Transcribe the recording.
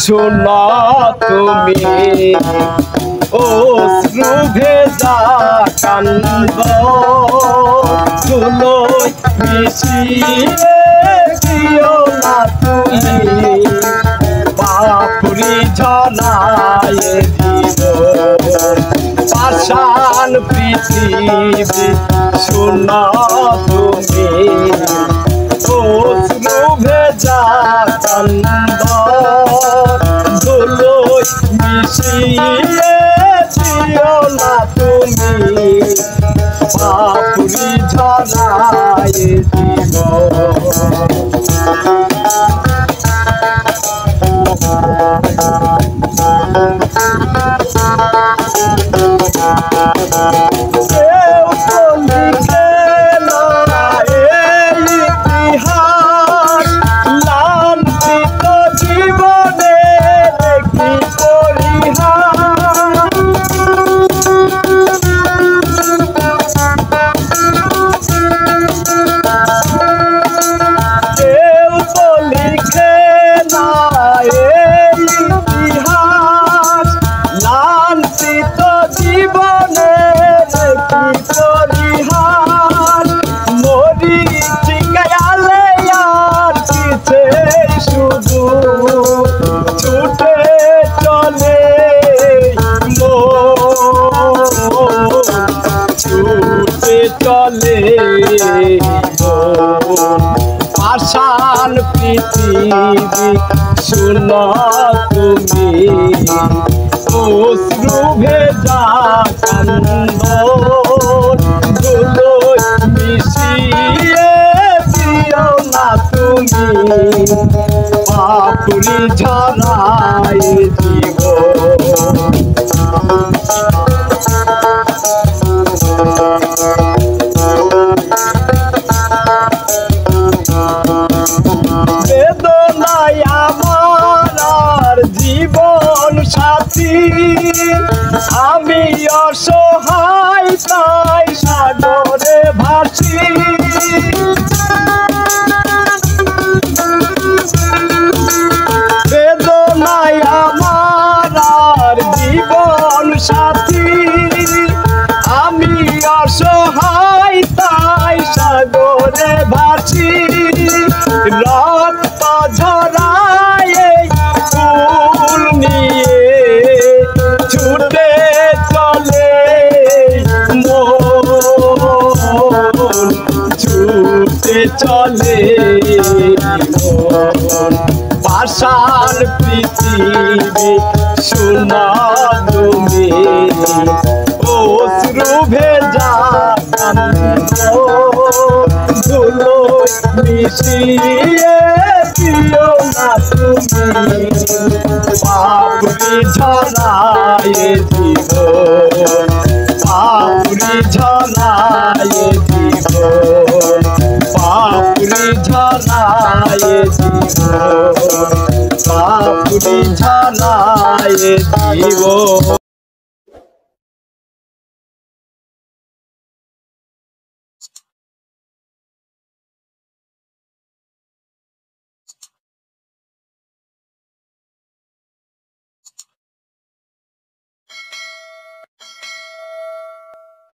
শোনা তুমি অশ্রু ভেজা কান্দ তুলো মিশিয়ে দিও না তুমি বাপুরি ঝনায় দিল পাষাণ পৃথিবী শোনা তুমি অশ্রু ভেজা কান্দ ধুলোয় মিশিয়ে দিও না তুমি বাপুরি ঝরায় দিল চলে পাষাণ পৃথিবী শোনো তুমি অশ্রু ভেজা কান্দ ধুলোয় মিশিয়ে দিও না তুমি বাপুরি ঝরায় দিব জীবন সাথী আমি অসহায় তাই সাগরে ভাসি বেদনায় আমার জীবন সাথী আমি অসহায় তাই সাগরে ভাসি রক্ত ঝরায় ফুল নিয়ে ছুটে চলে মন ছুটে চলে মন পাষাণ পৃথিবী শোনা তুমি অশ্রু ভেজা কান্দ ধুলোয় মিশিয়ে দিও না তুমি বাপুরি ঝরায় দিব বাপুরি ঝরায় দিব বাপুরি ঝরায় দিব বাপুরি ঝরায় দিব।